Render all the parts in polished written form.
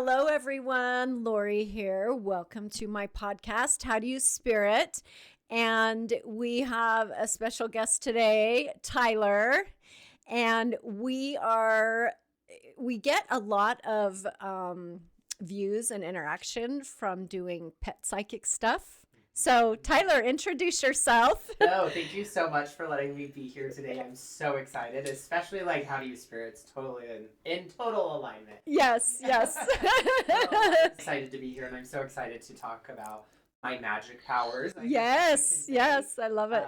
Hello, everyone. Lori here. Welcome to my podcast, How Do You Spirit? And we have a special guest today, Tyler. And we get a lot of views and interaction from doing pet psychic stuff. So, Tyler, introduce yourself. No, thank you so much for letting me be here today. I'm so excited, especially like How Do You Spirits, totally in total alignment. Yes. I'm excited to be here, and I'm so excited to talk about my magic powers. Yes, I love it.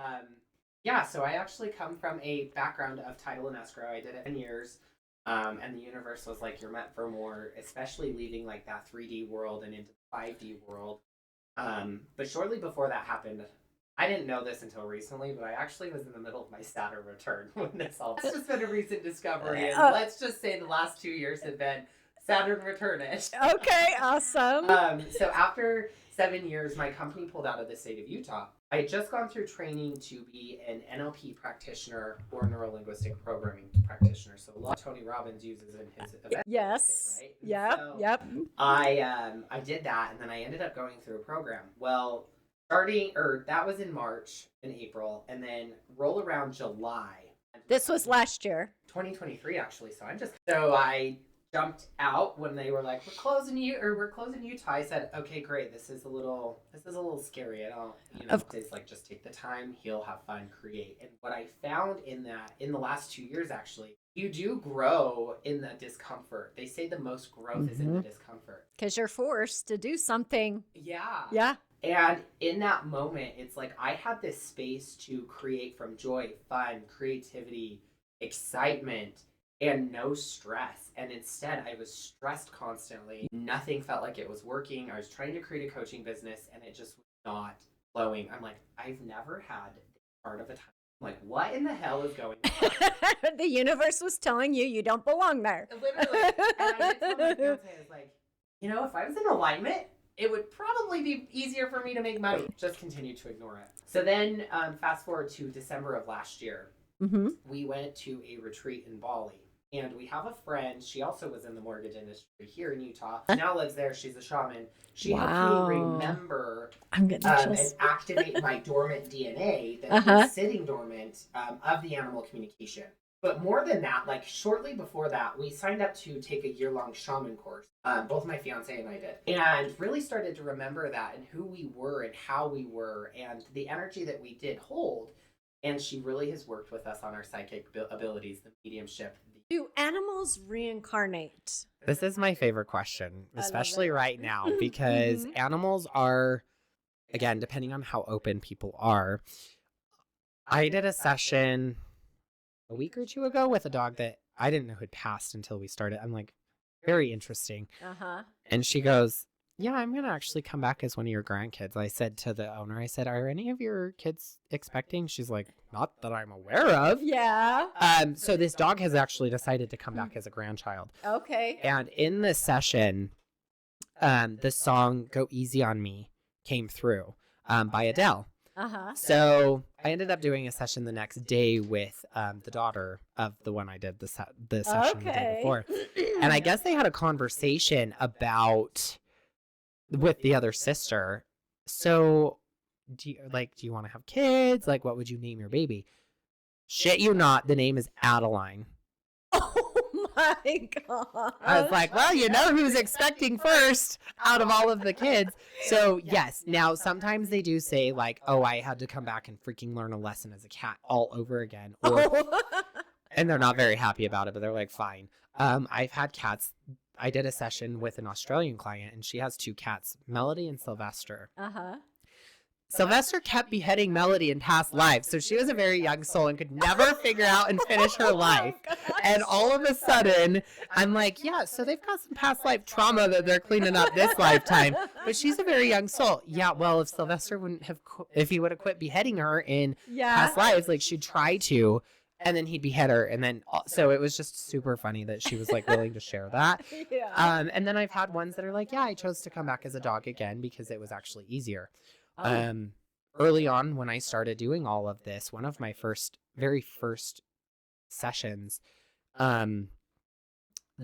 So I actually come from a background of title and escrow. I did it 10 years, and the universe was like, you're meant for more, especially leaving like that 3D world and into the 5D world. But shortly before that happened, I didn't know this until recently, but I actually was in the middle of my Saturn return when this all. It's just been a recent discovery, and let's just say the last 2 years have been Saturn return-ish. Okay, awesome. So after 7 years, my company pulled out of the state of Utah. I had just gone through training to be an NLP practitioner or Neuro-Linguistic Programming practitioner. So a lot Tony Robbins uses in his event. Yes. Right? Yep. I did that, and then I ended up going through a program. Well, that was in March and April, and then roll around July. This was last year. 2023, actually. So I jumped out when they were like, we're closing Utah. I said, okay, great. This is a little scary. I don't, it's like, just take the time, heal, have fun, create. And what I found in the last 2 years, actually, you do grow in the discomfort. They say the most growth is in the discomfort. Because you're forced to do something. Yeah. And in that moment, it's like I had this space to create from joy, fun, creativity, excitement, and no stress. And instead, I was stressed constantly. Nothing felt like it was working. I was trying to create a coaching business, and it just was not flowing. I'm like, I've never had part of a time. I'm like, what in the hell is going on? The universe was telling you don't belong there. Literally. And I did tell my fiance, I was like, if I was in alignment, it would probably be easier for me to make money. Just continue to ignore it. So then fast forward to December of last year. We went to a retreat in Bali. And we have a friend, she also was in the mortgage industry here in Utah. She now lives there, she's a shaman. She helped me remember and activate my dormant DNA that was sitting dormant of the animal communication. But more than that, like shortly before that, we signed up to take a year-long shaman course. Both my fiance and I did. And really started to remember that and who we were and how we were and the energy that we did hold. And she really has worked with us on our psychic abilities, the mediumship. Do animals reincarnate? This is my favorite question, especially right now, because animals are, again, depending on how open people are. I did a session a week or two ago with a dog that I didn't know had passed until we started. I'm like, very interesting. And she goes, yeah, I'm going to actually come back as one of your grandkids. I said to the owner, are any of your kids expecting? She's like, not that I'm aware of. Yeah. So this dog has actually decided to come back as a grandchild. Okay. And in the session, the song Go Easy on Me came through by Adele. So I ended up doing a session the next day with the daughter of the one I did the session the day before. And I guess they had a conversation with the other sister. So do you want to have kids? Like, what would you name your baby? Shit you not, the name is Adeline. Oh my God. I was like, well, who's expecting first out of all of the kids. So yes, now sometimes they do say like, oh, I had to come back and freaking learn a lesson as a cat all over again. And they're not very happy about it, but they're like, fine. I've had cats. I did a session with an Australian client, and she has 2 cats, Melody and Sylvester. Sylvester kept beheading Melody in past lives, so she was a very young soul and could never figure out and finish her life. And all of a sudden, I'm like, yeah, so they've got some past life trauma that they're cleaning up this lifetime. But she's a very young soul. Yeah, well, if Sylvester if he would have quit beheading her in past lives, like she'd try to, and then he'd behead her. And then, so it was just super funny that she was like willing to share that. And then I've had ones that are like, yeah, I chose to come back as a dog again because it was actually easier. Early on when I started doing all of this, one of my very first sessions, the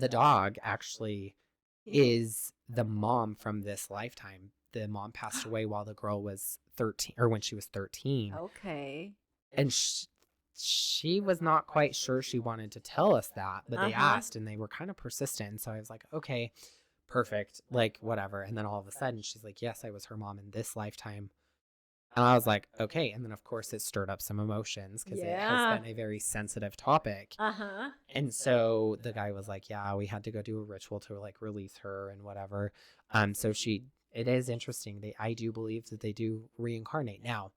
dog actually is the mom from this lifetime. The mom passed away while the girl was 13, or when she was 13. Okay. And she was not quite sure she wanted to tell us that, but they asked and they were kind of persistent. So I was like, okay, perfect. Like, whatever. And then all of a sudden she's like, yes, I was her mom in this lifetime. And I was like, okay. And then of course it stirred up some emotions because it has been a very sensitive topic. And so the guy was like, yeah, we had to go do a ritual to like release her and whatever. So it is interesting. I do believe that they do reincarnate. Now,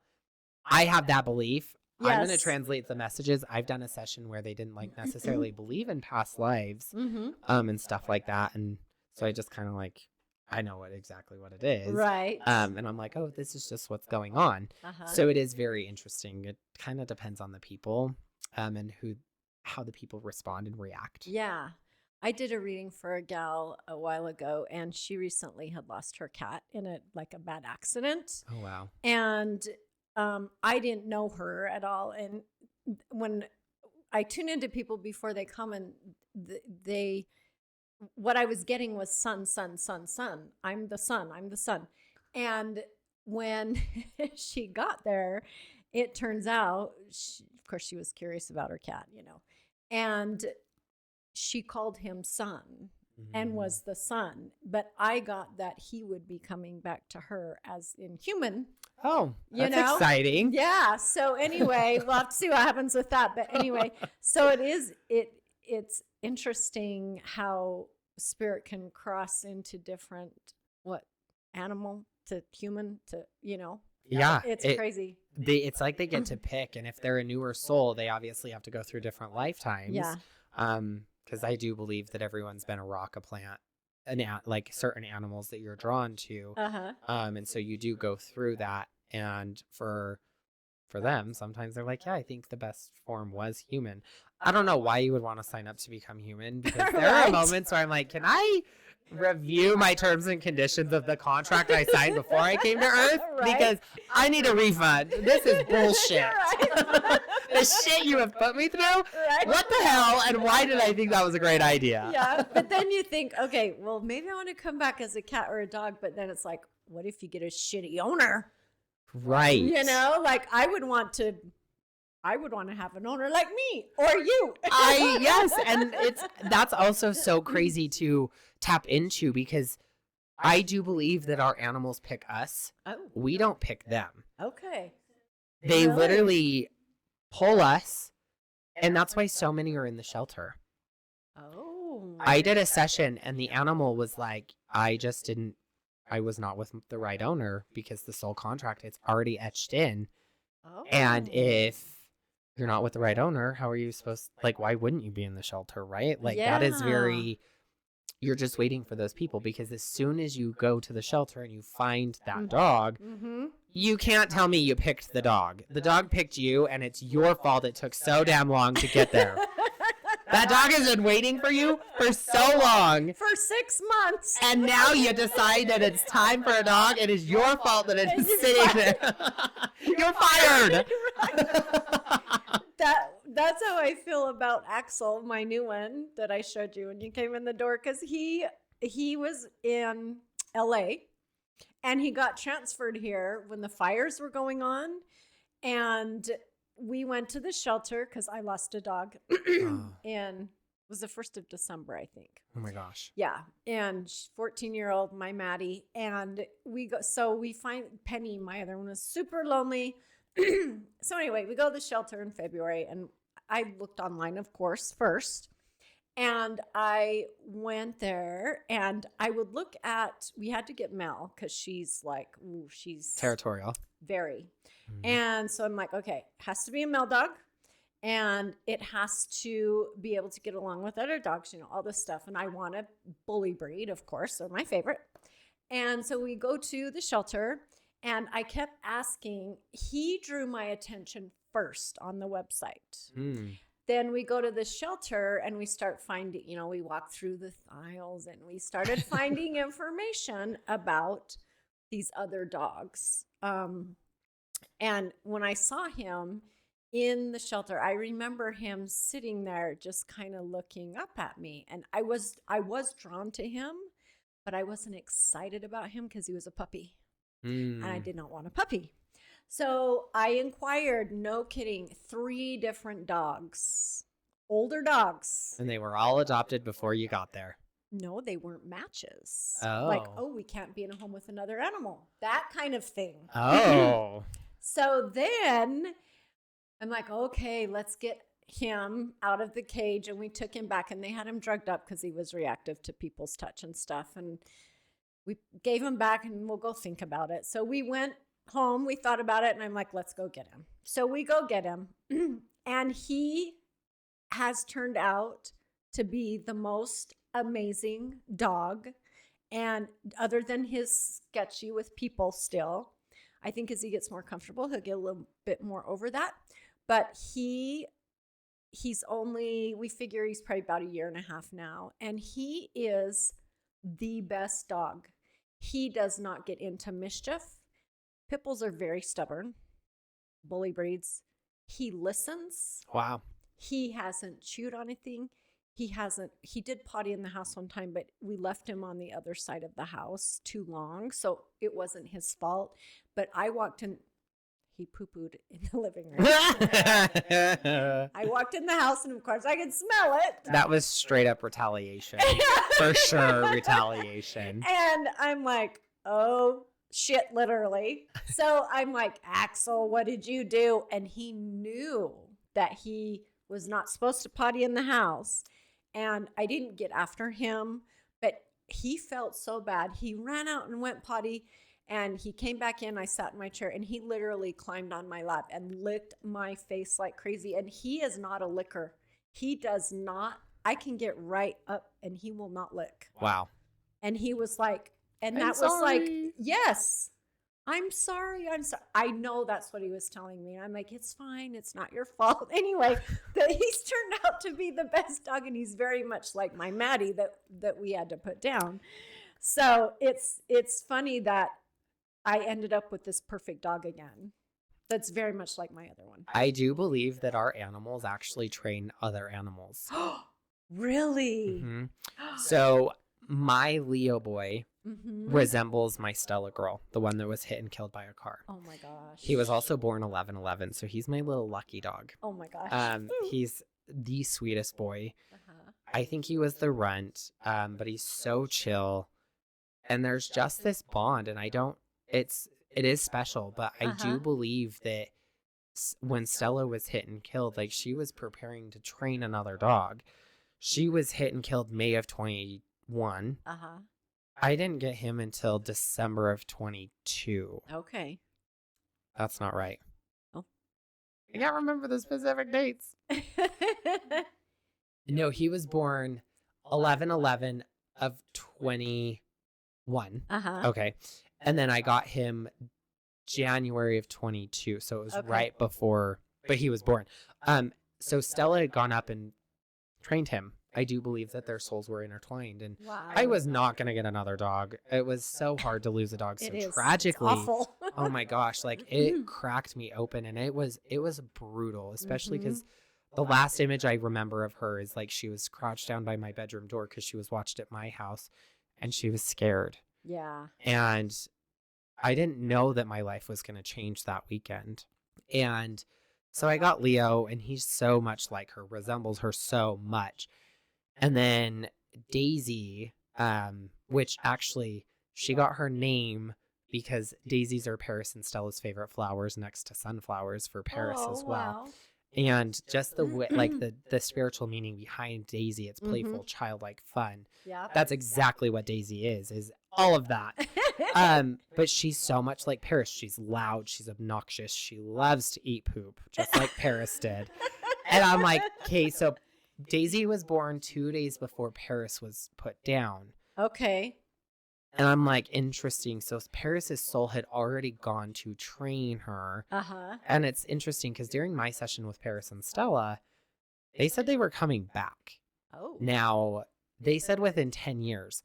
I have that belief. Yes. I'm going to translate the messages. I've done a session where they didn't like necessarily believe in past lives, and stuff like that. And so I just kind of like, I know exactly what it is. Right. And I'm like, oh, this is just what's going on. So it is very interesting. It kind of depends on the people, and how the people respond and react. Yeah. I did a reading for a gal a while ago, and she recently had lost her cat in a bad accident. Oh, wow. And I didn't know her at all. And when I tune into people before they come, and what I was getting was son, son, son, son. I'm the son. And when she got there, it turns out, of course, she was curious about her cat, and she called him son and was the son. But I got that he would be coming back to her as in human. Oh, that's exciting. Yeah. So anyway, we'll have to see what happens with that. But anyway, so it's interesting how spirit can cross into different, animal to human to, Yeah. It's crazy. It's like they get to pick. And if they're a newer soul, they obviously have to go through different lifetimes. Yeah. Because I do believe that everyone's been a rock, a plant, like certain animals that you're drawn to. And so you do go through that. And for them, sometimes they're like, yeah, I think the best form was human. I don't know why you would want to sign up to become human, because there are moments where I'm like, can I review my terms and conditions of the contract I signed before I came to Earth? Right? Because I need a refund. This is bullshit. The shit you have put me through? Right? What the hell? And why did I think that was a great idea? Yeah. But then you think, okay, well, maybe I want to come back as a cat or a dog. But then it's like, what if you get a shitty owner? Right. Like I would want to have an owner like me or you. Yes. And that's also so crazy to tap into, because I do believe that our animals pick us. Oh. We don't pick them. Okay. They literally pull us. And that's why so many are in the shelter. Oh. I did a session and the animal was like, I was not with the right owner, because the soul contract, it's already etched in. Oh. And if you're not with the right owner, how are you supposed, like, why wouldn't you be in the shelter, right? Like, that is you're just waiting for those people, because as soon as you go to the shelter and you find that dog, you can't tell me you picked the dog. The dog picked you, and it's your fault it took so damn long to get there. That dog has been waiting for you for so long. For 6 months. And now you decide that it's time for a dog. It is your fault that it is sitting there. You're fired. That's how I feel about Axel, my new one that I showed you when you came in the door, because he was in LA and he got transferred here when the fires were going on, and we went to the shelter because I lost a dog and it was the 1st of December, I think. Oh my gosh. Yeah. And 14-year-old, my Maddie. And we find Penny, my other one, was super lonely. So anyway, we go to the shelter in February, and I looked online, of course, first. And I went there, and I would look at, we had to get Mel because she's like, she's territorial. Very. And so I'm like, okay, it has to be a male dog, and it has to be able to get along with other dogs, all this stuff. And I want a bully breed, of course. They're my favorite. And so we go to the shelter, and I kept asking. He drew my attention first on the website. Then we go to the shelter and we start finding, we walk through the aisles and we started finding information about these other dogs. And when I saw him in the shelter, I remember him sitting there just kind of looking up at me. And I was drawn to him, but I wasn't excited about him because he was a puppy. Mm. And I did not want a puppy. So I inquired, no kidding, 3 different dogs, older dogs. And they were all adopted before you got there. No, they weren't matches. Oh. Like, oh, we can't be in a home with another animal. That kind of thing. Oh. So then I'm like, okay, let's get him out of the cage. And we took him back, and they had him drugged up because he was reactive to people's touch and stuff. And we gave him back, and we'll go think about it. So we went home, we thought about it, and I'm like, let's go get him. So we go get him. And he has turned out to be the most amazing dog. And other than his sketchy with people still, I think as he gets more comfortable, he'll get a little bit more over that. But he's only, we figure he's probably about 1.5 years now. And he is the best dog. He does not get into mischief. Pit bulls are very stubborn, bully breeds. He listens. Wow. He hasn't chewed on anything. He did potty in the house one time, but we left him on the other side of the house too long. So it wasn't his fault. But I walked in, he poo-pooed in the living room. I walked in the house, and of course I could smell it. That was straight up retaliation. For sure, retaliation. And I'm like, oh, shit, literally. So I'm like, Axel, what did you do? And he knew that he was not supposed to potty in the house. And I didn't get after him, but he felt so bad. He ran out and went potty, and he came back in. I sat in my chair, and he literally climbed on my lap and licked my face like crazy. And he is not a licker. He does not. I can get right up, and he will not lick. Wow. And he was like, and I'm that was sorry. like, yes, I'm sorry. I'm sorry. I know that's what he was telling me. I'm like, it's fine. It's not your fault. Anyway, he's turned out to be the best dog, and he's very much like my Maddie that we had to put down. So it's funny that I ended up with this perfect dog again. That's very much like my other one. I do believe that our animals actually train other animals. Really? Mm-hmm. So my Leo boy resembles my Stella girl, the one that was hit and killed by a car. Oh my gosh. He was also born 11/11, so he's my little lucky dog. Oh my gosh. He's the sweetest boy. Uh-huh. I think he was the runt, but he's so chill. And there's just this bond, and it is special, but I do believe that when Stella was hit and killed, like, she was preparing to train another dog. She was hit and killed May of 21. I didn't get him until December of 22. Okay. That's not right. Oh. I can't remember the specific dates. No, he was born 11/11 of 21. Okay. And then I got him January of 22. So it was right before, but he was born. So Stella had gone up and trained him. I do believe that their souls were intertwined, and I was not going to get another dog. It was so hard to lose a dog so tragically. It's awful. Oh my gosh, like, it cracked me open, and it was brutal, especially because the last image I remember of her is like she was crouched down by my bedroom door because she was watched at my house, and she was scared. Yeah. And I didn't know that my life was going to change that weekend. And so I got Leo, and he's so much like her, resembles her so much. And then Daisy, which actually she got her name because daisies are Paris and Stella's favorite flowers next to sunflowers for Paris as well. Wow. And just the like the spiritual meaning behind Daisy, it's playful, childlike fun. Yeah, that's exactly what Daisy is all of that. But she's so much like Paris. She's loud, she's obnoxious, she loves to eat poop, just like Paris did. And I'm like, okay, so Daisy was born 2 days before Paris was put down. Okay. And I'm like, interesting. So Paris's soul had already gone to train her. And it's interesting because during my session with Paris and Stella, they said they were coming back. Oh. Now, they said within 10 years.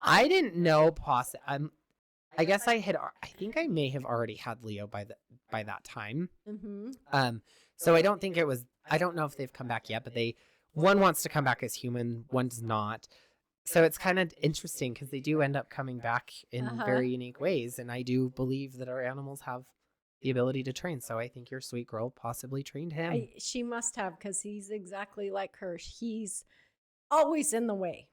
I didn't know I guess I think I may have already had Leo by that time. So I don't think I don't know if they've come back yet, but one wants to come back as human, one does not. So it's kind of interesting because they do end up coming back in very unique ways. And I do believe that our animals have the ability to train. So I think your sweet girl possibly trained him. She must have, because he's exactly like her. He's always in the way.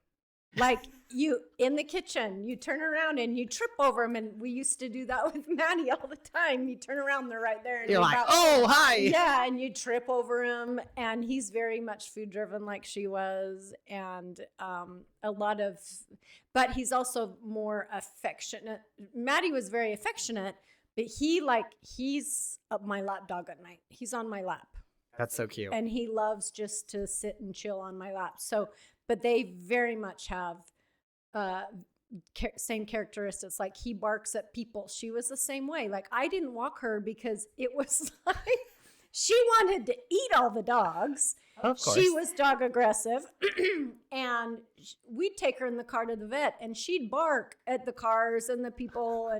Like you in the kitchen, you turn around and you trip over him. And we used to do that with Maddie all the time. You turn around, they're right there. And you're like, oh, hi. Yeah, and you trip over him. And he's very much food driven like she was. And but he's also more affectionate. Maddie was very affectionate, but he's my lap dog at night. He's on my lap. That's so cute. And he loves just to sit and chill on my lap. So, but they very much have same characteristics. Like he barks at people. She was the same way. Like I didn't walk her because it was like she wanted to eat all the dogs. Of course. She was dog aggressive. And we'd take her in the car to the vet and she'd bark at the cars and the people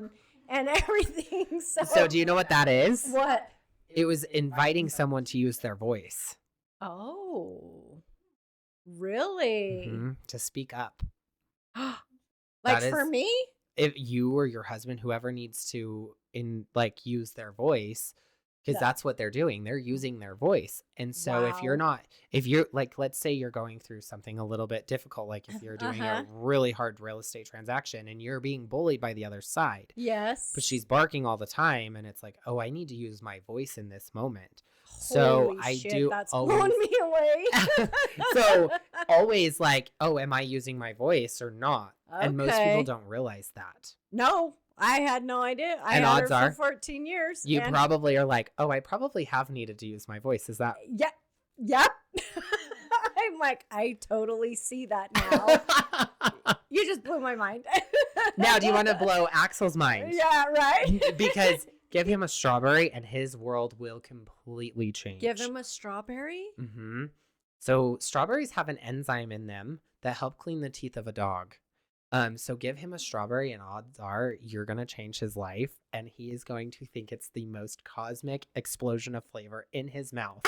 and everything. So do you know what that is? What? It was inviting someone to use their voice. Oh. Really? Mm-hmm. To speak up. Like for me? If you or your husband, whoever needs to use their voice, because that's what they're doing. They're using their voice. And so if you're like, let's say you're going through something a little bit difficult, like if you're doing a really hard real estate transaction and you're being bullied by the other side. Yes. But she's barking all the time. And it's like, oh, I need to use my voice in this moment. Holy I shit, do that's always blown me away. So always like, oh, am I using my voice or not? Okay. And most people don't realize that. No, I had no idea. I had her for 14 years. You probably are like, oh, I probably have needed to use my voice. Is that? Yeah. Yep. I'm like, I totally see that now. You just blew my mind. Now, do you want to blow Axel's mind? Yeah, right. Because give him a strawberry and his world will completely change. Give him a strawberry? Mm-hmm. So strawberries have an enzyme in them that help clean the teeth of a dog. So give him a strawberry and odds are you're going to change his life and he is going to think it's the most cosmic explosion of flavor in his mouth.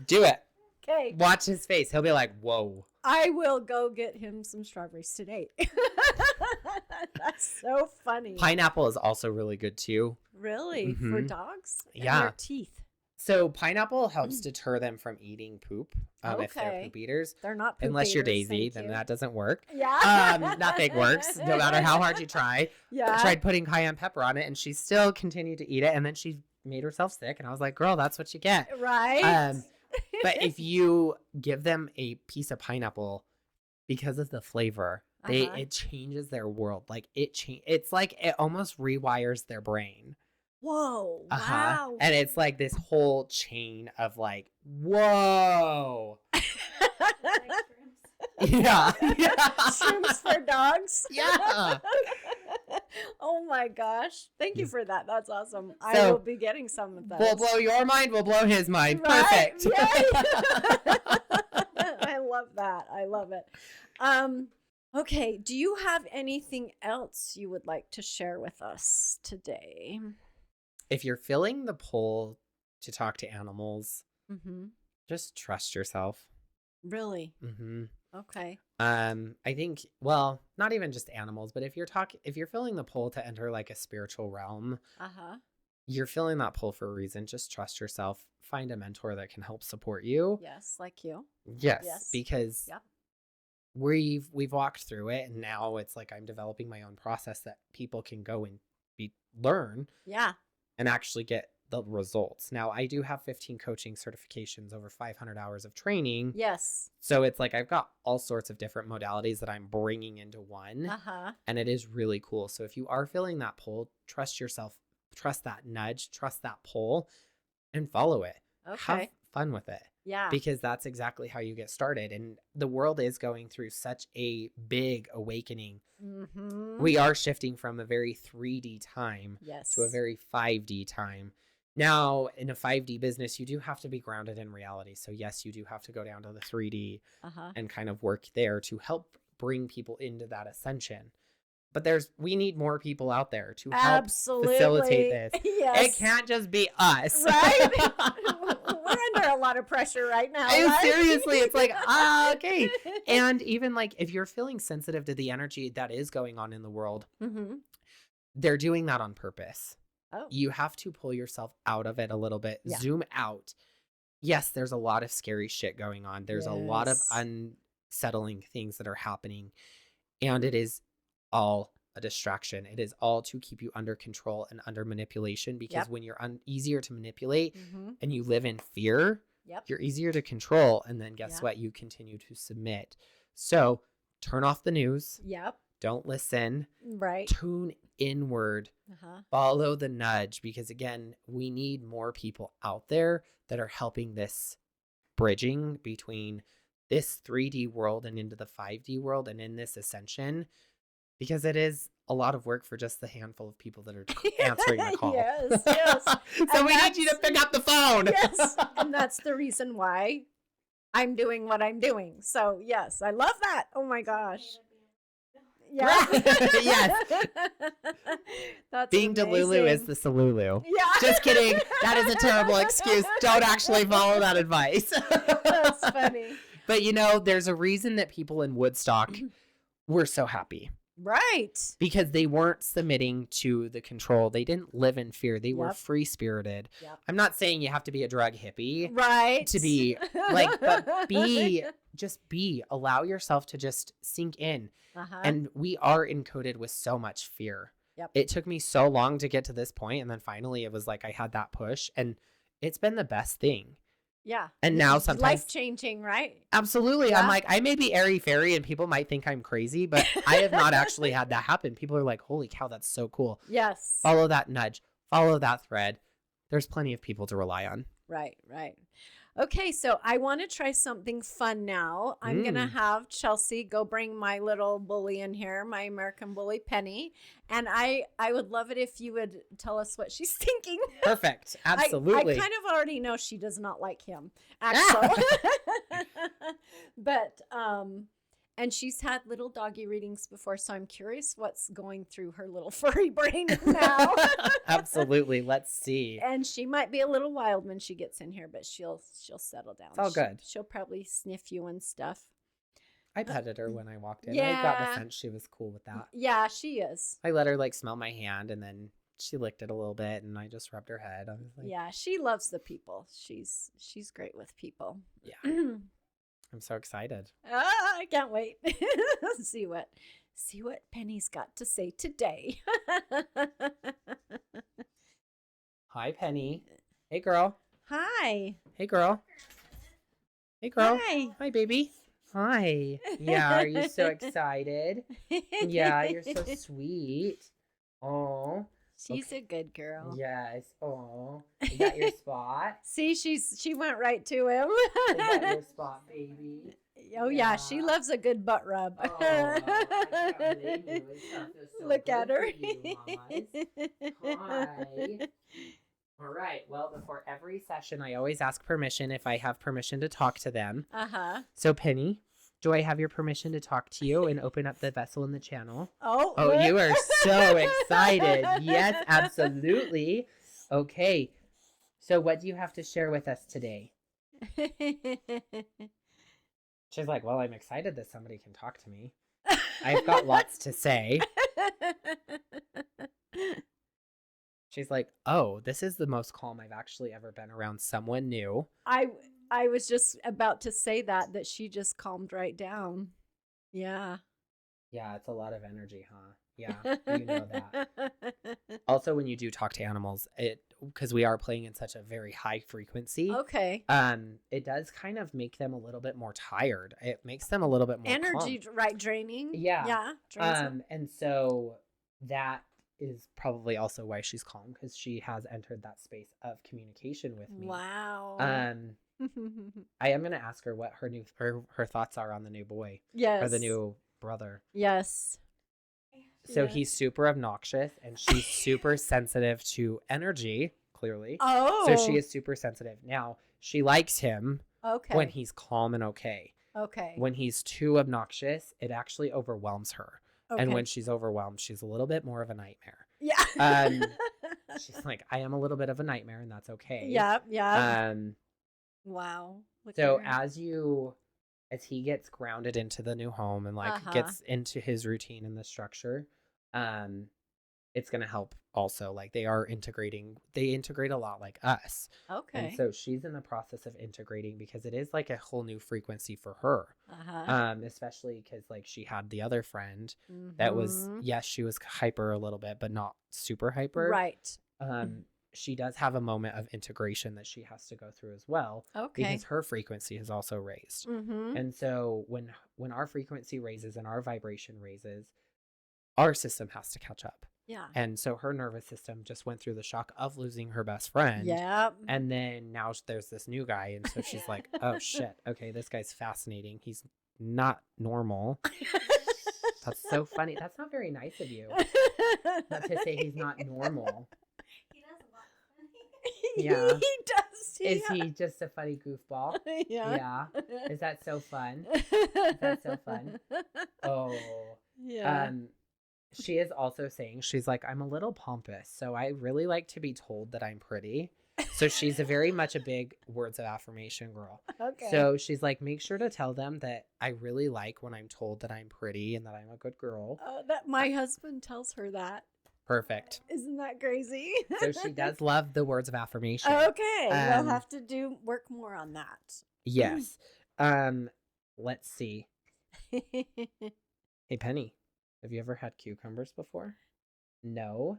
Do it. Okay. Watch his face. He'll be like, whoa. I will go get him some strawberries today. That's so funny. Pineapple is also really good too. Really? Mm-hmm. For dogs? Yeah. And their teeth. So pineapple helps deter them from eating poop. Okay. If they're poop eaters. They're not poop Unless you're eaters, Daisy, then that doesn't work. Yeah. Nothing works, no matter how hard you try. Yeah. I tried putting cayenne pepper on it and she still continued to eat it. And then she made herself sick. And I was like, girl, that's what you get. Right. But if you give them a piece of pineapple, because of the flavor, it changes their world. Like it's like it almost rewires their brain. Whoa. Wow. And it's like this whole chain of like, whoa. Yeah. Shrooms for dogs. Yeah. Oh my gosh. Thank you for that. That's awesome. So, I will be getting some of those. We'll blow your mind. We'll blow his mind. Right? Perfect. I love that. I love it. Okay. Do you have anything else you would like to share with us today? If you're feeling the pull to talk to animals, just trust yourself. Really? Mm-hmm. Okay. I think, well, not even just animals, but if you're feeling the pull to enter like a spiritual realm, you're feeling that pull for a reason. Just trust yourself. Find a mentor that can help support you. Yes, like you. Yes. Because we've walked through it, and now it's like I'm developing my own process that people can go and learn. Yeah. And actually get the results. Now, I do have 15 coaching certifications, over 500 hours of training. Yes. So it's like I've got all sorts of different modalities that I'm bringing into one. And it is really cool. So if you are feeling that pull, trust yourself, trust that nudge, trust that pull, and follow it. Okay. Have fun with it. Yeah. Because that's exactly how you get started. And the world is going through such a big awakening. We are shifting from a very 3D time to a very 5D time. Now, in a 5D business, you do have to be grounded in reality. So yes, you do have to go down to the 3D and kind of work there to help bring people into that ascension. But we need more people out there to help facilitate this. Yes. It can't just be us. Right? We're under a lot of pressure right now. Right? Seriously, it's like, okay. And even like if you're feeling sensitive to the energy that is going on in the world, they're doing that on purpose. Oh. You have to pull yourself out of it a little bit, zoom out. Yes, there's a lot of scary shit going on. There's a lot of unsettling things that are happening. And it is all a distraction. It is all to keep you under control and under manipulation, because when you're easier to manipulate and you live in fear, you're easier to control. And then guess what? You continue to submit. So turn off the news. Don't listen. Right. Tune inward. Follow the nudge, because again, we need more people out there that are helping this bridging between this 3D world and into the 5D world and in this ascension, because it is a lot of work for just the handful of people that are answering the call. Yes. So we need you to pick up the phone. Yes. And that's the reason why I'm doing what I'm doing. So yes, I love that. Oh my gosh. Yeah. Yes. That's being amazing. Delulu is the Salulu. Yeah. Just kidding. That is a terrible excuse. Don't actually follow that advice. That's funny. But there's a reason that people in Woodstock were so happy. Right. Because they weren't submitting to the control. They didn't live in fear. They were free-spirited. I'm not saying you have to be a drug hippie. Right. To be but allow yourself to just sink in. And we are encoded with so much fear. It took me so long to get to this point, and then finally it was like I had that push, and it's been the best thing. Yeah. And now sometimes life-changing, right? Absolutely. I'm like, I may be airy-fairy and people might think I'm crazy, but I have not actually had that happen. People are like, holy cow, that's so cool. Yes. Follow that nudge. Follow that thread. There's plenty of people to rely on. Right. Okay, so I want to try something fun now. I'm going to have Chelsea go bring my little bully in here, my American bully, Penny. And I would love it if you would tell us what she's thinking. Perfect. Absolutely. I kind of already know she does not like him, actually. But, and she's had little doggy readings before, so I'm curious what's going through her little furry brain now. Absolutely. Let's see. And she might be a little wild when she gets in here, but she'll settle down. It's all good. She'll probably sniff you and stuff. I petted her when I walked in. I got the sense she was cool with that. Yeah, she is. I let her smell my hand, and then she licked it a little bit, and I just rubbed her head. I was like, yeah, she loves the people. She's great with people. Yeah. I'm so excited. I can't wait. See what Penny's got to say today. Hi, Penny. Hey, girl. Hi. Hey, girl. Hey, girl. Hi. Hi, baby. Hi. Yeah, are you so excited? Yeah, you're so sweet. Oh. She's a good girl. Yes. Oh. Is that your spot? See, she went right to him. Is that your spot, baby? Oh yeah, she loves a good butt rub. Oh, I can't believe you. So look at her. Hi. All right. Well, before every session, I always ask permission if I have permission to talk to them. So, Penny, do I have your permission to talk to you and open up the vessel in the channel? Oh, you are so excited. Yes, absolutely. Okay. So what do you have to share with us today? She's like, well, I'm excited that somebody can talk to me. I've got lots to say. She's like, oh, this is the most calm I've actually ever been around someone new. I was just about to say that she just calmed right down. Yeah. Yeah, it's a lot of energy, huh? Yeah, you know that. Also, when you do talk to animals, because we are playing in such a very high frequency. Okay. It does kind of make them a little bit more tired. It makes them a little bit more energy, calm. right? Draining. Yeah. Yeah. And so that is probably also why she's calm, because she has entered that space of communication with me. Wow. I am going to ask her what her thoughts are on the new boy. Yes. Or the new brother. Yes. So he's super obnoxious, and she's super sensitive to energy, clearly. Oh. So she is super sensitive. Now, she likes him okay. when he's calm and okay. Okay. When he's too obnoxious, it actually overwhelms her. And when she's overwhelmed, she's a little bit more of a nightmare. Yeah. She's like, I am a little bit of a nightmare, and that's okay. Yeah. Yeah. Um, Wow. Look so at her. as he gets grounded into the new home and like Uh-huh. gets into his routine and the structure, it's going to help also. Like they integrate a lot like us. Okay. And so she's in the process of integrating because it is like a whole new frequency for her. Especially because like she had the other friend that was, yes, she was hyper a little bit, but not super hyper. Right. She does have a moment of integration that she has to go through as well. Okay. Because her frequency has also raised. And so when our frequency raises and our vibration raises, our system has to catch up. Yeah. And so her nervous system just went through the shock of losing her best friend. Yeah. And then now there's this new guy. And so she's like, oh, shit. Okay, this guy's fascinating. He's not normal. That's so funny. That's not very nice of you. Not to say he's not normal. He does a lot. Yeah. He does. Is he just a funny goofball? Yeah. Is that so fun? That's so fun. Oh. Yeah. She is also saying, she's like, I'm a little pompous, so I really like to be told that I'm pretty. So she's very much a big words of affirmation girl. Okay. So she's like, make sure to tell them that I really like when I'm told that I'm pretty and that I'm a good girl. That my husband tells her that. Perfect. Isn't that crazy? So she does love the words of affirmation. Okay. We'll have to work more on that. Yes. Let's see. Hey, Penny, have you ever had cucumbers before? No.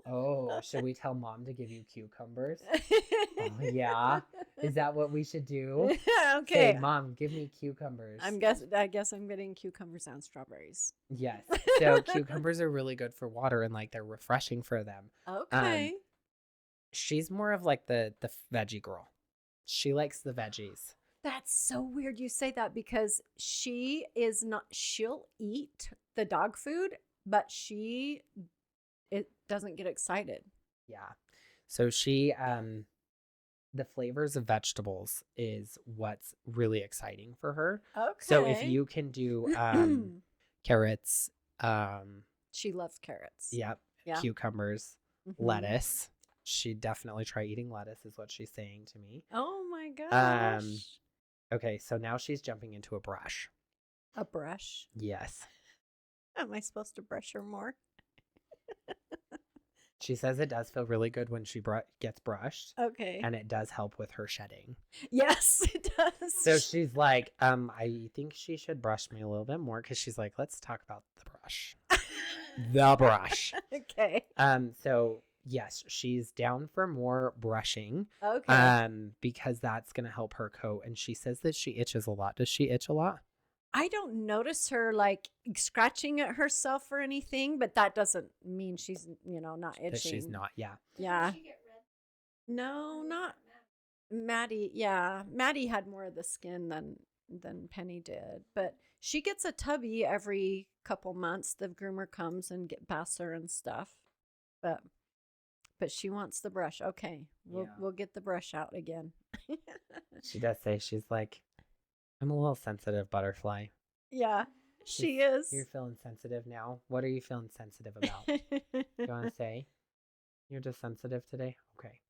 Oh, should we tell Mom to give you cucumbers? Oh, yeah. Is that what we should do? Okay. Say, Mom, give me cucumbers. I guess I'm getting cucumbers and strawberries. Yes. So cucumbers are really good for water and like they're refreshing for them. Okay. She's more of like the veggie girl. She likes the veggies. That's so weird you say that because she'll eat the dog food, but it doesn't get excited. Yeah. So she the flavors of vegetables is what's really exciting for her. Okay. So if you can do carrots, she loves carrots. Yep. Yeah. Cucumbers, lettuce. She'd definitely try eating lettuce is what she's saying to me. Oh my gosh. Okay, so now she's jumping into a brush. A brush? Yes. Am I supposed to brush her more? She says it does feel really good when she gets brushed. Okay. And it does help with her shedding. Yes, it does. So she's like, I think she should brush me a little bit more because she's like, let's talk about the brush. The brush. Okay. So yes, she's down for more brushing. Okay. Because that's gonna help her coat. And she says that she itches a lot. Does she itch a lot? I don't notice her like scratching at herself or anything, but that doesn't mean she's, not itching. That she's not, yeah. Yeah. Did she get red? No, not Maddie. Yeah. Maddie had more of the skin than Penny did, but she gets a tubby every couple months. The groomer comes and baths her and stuff. But she wants the brush. Okay. We'll get the brush out again. She does say, she's like, I'm a little sensitive butterfly. Yeah, she is. You're feeling sensitive now. What are you feeling sensitive about? You want to say? You're just sensitive today? Okay.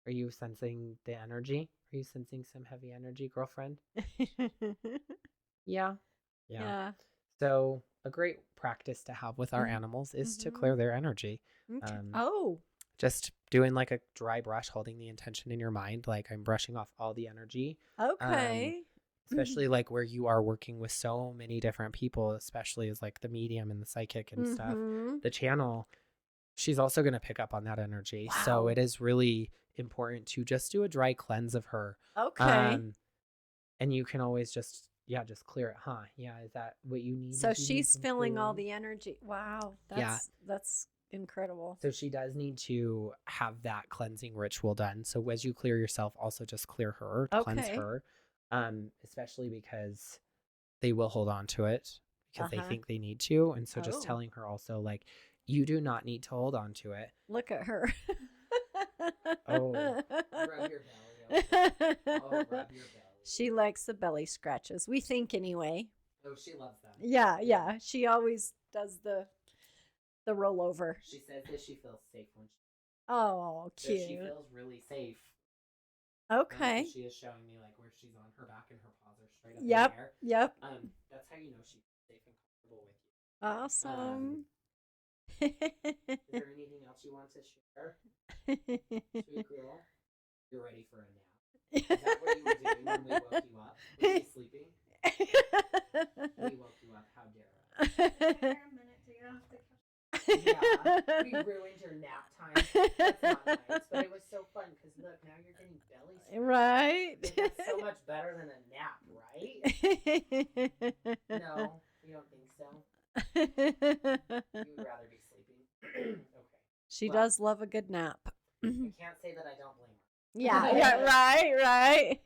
Are you sensing the energy? Are you sensing some heavy energy, girlfriend? Yeah. So a great practice to have with our animals is to clear their energy. Okay. Just doing like a dry brush, holding the intention in your mind, like I'm brushing off all the energy. Okay. Especially like where you are working with so many different people, especially as like the medium and the psychic and stuff, the channel, she's also going to pick up on that energy. Wow. So it is really important to just do a dry cleanse of her. Okay. And you can always just clear it. Huh? Yeah. Is that what you need? So she's feeling all the energy. Wow. That's incredible. So she does need to have that cleansing ritual done. So as you clear yourself, also just clear her, cleanse her. Especially because they will hold on to it because they think they need to. And so just telling her also, like, you do not need to hold on to it. Look at her. Oh, rub your belly. Oh, rub your belly. She likes the belly scratches. We think anyway. Oh, she loves them. Yeah. She always does the rollover. She says that she feels safe when Oh, cute. she feels really safe. Okay. She is showing me like where she's on her back and her paws are straight up Yep. in the air. Yep. That's how you know she's safe and comfortable with you. Awesome. Is there anything else you want to share? Sweet girl, you're ready for a nap. Is that what you were doing when we woke you up? Were you sleeping? We woke you up. How dare us? Took her a minute to get off the couch. Yeah, we ruined your nap time. That's not nice, but it was so fun because look, now you're getting belly smacked. Right. That's so much better than a nap, right? No, you don't think so? You would rather be sleeping. Okay. She Well, does love a good nap. I can't say that I don't blame her. Yeah, right.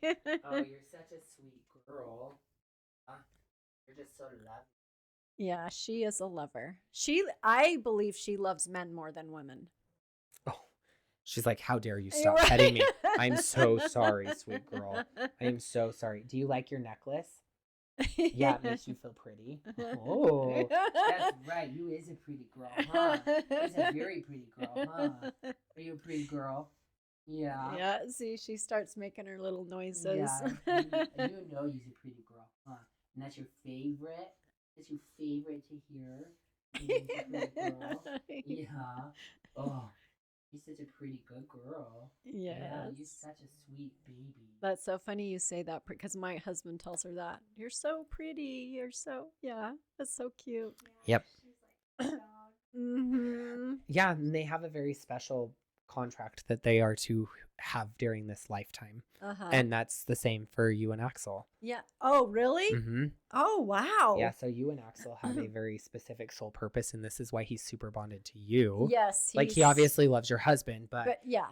Oh, you're such a sweet girl. You're just so lovely. Yeah, she is a lover. I believe she loves men more than women. Oh, she's like, how dare you stop Right. petting me? I'm so sorry, sweet girl. I am so sorry. Do you like your necklace? Yeah, it makes you feel pretty. Oh, that's right. You is a pretty girl, huh? You's a very pretty girl, huh? Are you a pretty girl? Yeah. Yeah, see, she starts making her little noises. Yeah, you know you's a pretty girl, huh? And that's your favorite? That's your favorite to hear? You's a pretty girl? Yeah. Oh, you're such a pretty good girl. Yes. Yeah, you're such a sweet baby. That's so funny you say that because my husband tells her that. You're so pretty. You're so, yeah, that's so cute. Yep. She's like a dog. Mm-hmm. Yeah, and they have a very special contract that they are to have during this lifetime. Uh-huh. And that's the same for you and Axel. Yeah. Oh, really? Mm-hmm. Oh, wow. Yeah, so you and Axel have a very specific soul purpose, and this is why he's super bonded to you. Yes. Like, he obviously loves your husband, but yeah.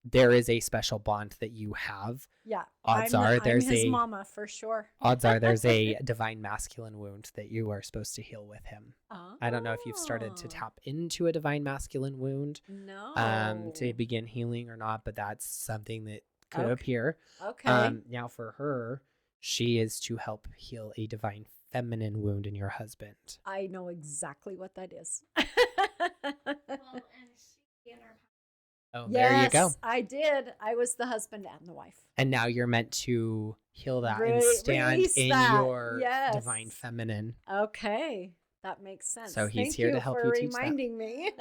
there is a special bond that you have. Yeah. Odds I'm are there's his a mama for sure. odds are there's a divine masculine wound that you are supposed to heal with him. Oh. I don't know if you've started to tap into a divine masculine wound No. to begin healing or not, but that's something that could Okay. appear. Okay. Now for her, she is to help heal a divine feminine wound in your husband. I know exactly what that is. Well, and she and her Oh, Yes, there you go. I did. I was the husband and the wife. And now you're meant to heal that and Re- stand release in that. your Yes. divine feminine. Okay. That makes sense. So he's Thank here to help for you teach that. reminding me.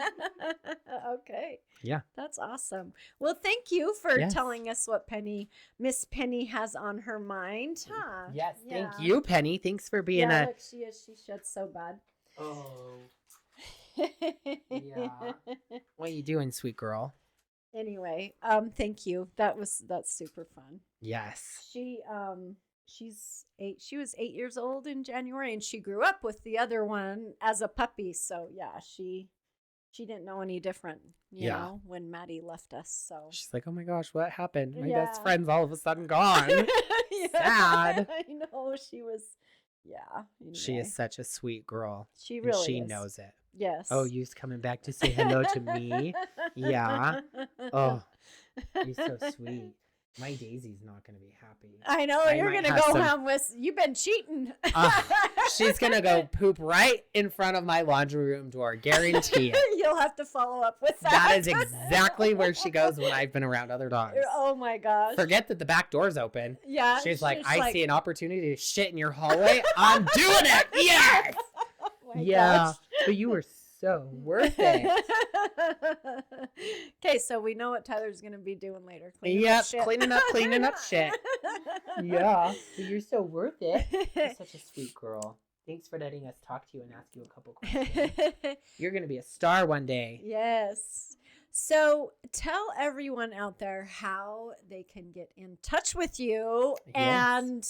Okay. Yeah. That's awesome. Well, thank you for Yes. telling us what Miss Penny has on her mind. Huh? Yes, Yeah. thank you, Penny. Thanks for being Yeah, a... look, she sheds so bad. Oh, yeah. What are you doing, sweet girl? Anyway, thank you. That's super fun. Yes. She was 8 years old in January, and she grew up with the other one as a puppy. So yeah, she didn't know any different, you Yeah. know, when Maddie left us. So She's like, oh my gosh, what happened? My Yeah. best friend's all of a sudden gone. Yeah, Sad. I know she was. Yeah, She anyway. is such a sweet girl. She And really she is. knows it. Yes. Oh, you's coming back to say hello to me? Yeah. Oh, you're so sweet. My Daisy's not going to be happy. I know I you're might gonna have go some- home with. You've been cheating. She's going to go poop right in front of my laundry room door. Guarantee it. You'll have to follow up with that. That is exactly where she goes when I've been around other dogs. Oh my gosh. Forget that the back door's open. Yeah. She's like, I see an opportunity to shit in your hallway. I'm doing it. Yes. Oh my Yeah. gosh. But you were so worth it. Okay, so we know what Tyler's gonna be doing later. Yep. shit. Cleaning up shit. Yeah. But you're so worth it. You're such a sweet girl. Thanks for letting us talk to you and ask you a couple questions. You're going to be a star one day. Yes. So tell everyone out there how they can get in touch with you Yes. and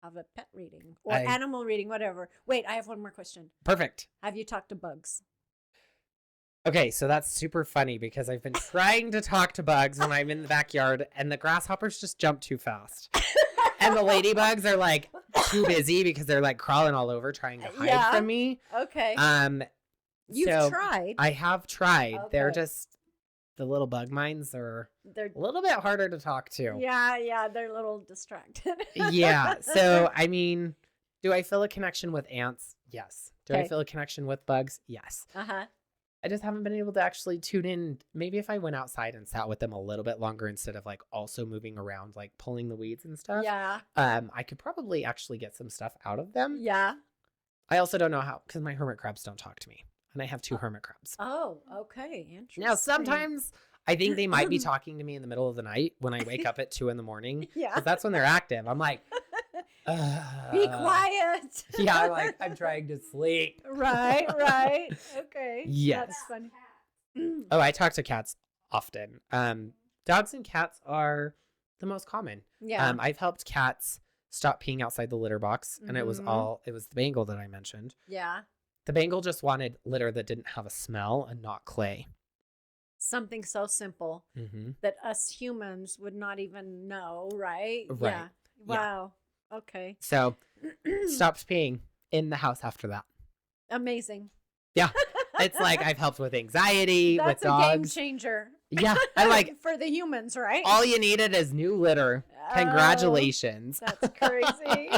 have a pet reading or I- animal reading, whatever. Wait, I have one more question. Perfect. Have you talked to bugs? Okay, so that's super funny because I've been trying to talk to bugs when I'm in the backyard and the grasshoppers just jump too fast. And the ladybugs are like too busy because they're like crawling all over trying to hide Yeah. from me. Okay. You've So tried. I have tried. They're Okay. just the little bug minds are They're a little bit harder to talk to. yeah, they're a little distracted. Yeah. So I mean, Do I feel a connection with ants? Yes. Do I Okay. feel a connection with bugs? Yes. Uh-huh. I just haven't been able to actually tune in. Maybe if I went outside and sat with them a little bit longer instead of like also moving around, like pulling the weeds and stuff. Yeah. I could probably actually get some stuff out of them. Yeah. I also don't know how, because my hermit crabs don't talk to me. And I have 2 hermit crabs. Oh, okay. Interesting. Now, sometimes I think they might be talking to me in the middle of the night when I wake up at 2 a.m. Yeah. Because that's when they're active. I'm like, Be quiet. Yeah, I'm trying to sleep. Right. Okay. Yes. That's funny. Oh, I talk to cats often. Dogs and cats are the most common. Yeah. I've helped cats stop peeing outside the litter box, and it was Mhm. the Bengal that I mentioned. Yeah. The Bengal just wanted litter that didn't have a smell and not clay. Something so simple Mm-hmm. that us humans would not even know, right? Right. Yeah. Yeah. Wow. Okay. So stopped peeing in the house after that. Amazing. Yeah. It's like I've helped with anxiety, That's with a game dogs. changer. Yeah. I like for the humans, right? all you needed is new litter. Oh, Congratulations. that's crazy.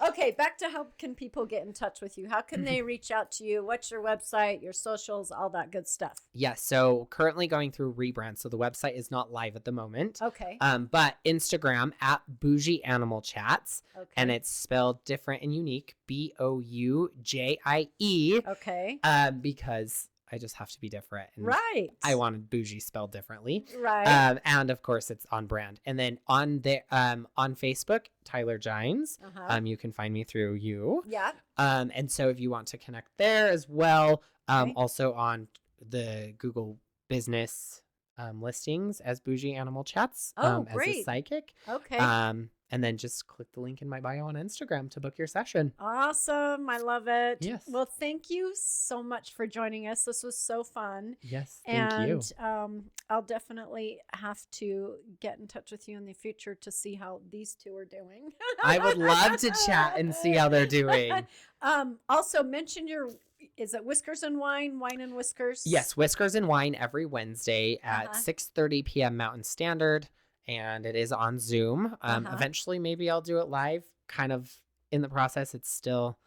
Okay, back to how can people get in touch with you? How can they reach out to you? What's your website, your socials, all that good stuff? Yes. So currently going through rebrand. So the website is not live at the moment. Okay. But Instagram at Bougie Animal Chats, Okay. and it's spelled different and unique, BOUJIE, okay. because I just have to be different. And Right. I wanted bougie spelled differently. Right. And of course it's on brand. And then on Facebook, Tyler Gines, Uh-huh. you can find me through you. Yeah. And so if you want to connect there as well, Okay. also on the Google business listings as Bougie Animal Chats, Oh, as a great. psychic. Okay. And then just click the link in my bio on Instagram to book your session. Awesome. I love it. Yes. Well, thank you so much for joining us. This was so fun. Yes, thank you. And I'll definitely have to get in touch with you in the future to see how these two are doing. I would love to chat and see how they're doing. Also mention is it Whiskers and Wine and Whiskers? Yes, Whiskers and Wine every Wednesday at Uh-huh. 6:30 p.m. Mountain Standard, and it is on Zoom. Eventually, maybe I'll do it live. Kind of in the process. It's still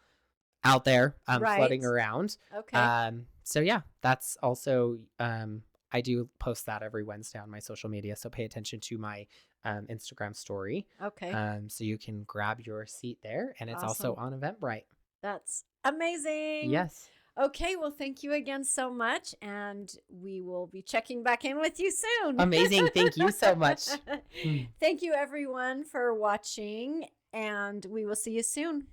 out there, floating Right. around. Okay. So yeah, that's also I do post that every Wednesday on my social media. So pay attention to my Instagram story. Okay. So you can grab your seat there, and it's also Awesome. on Eventbrite. That's amazing. Yes. Okay. Well, thank you again so much. And we will be checking back in with you soon. Amazing. Thank you so much. Thank you, everyone, for watching. And we will see you soon.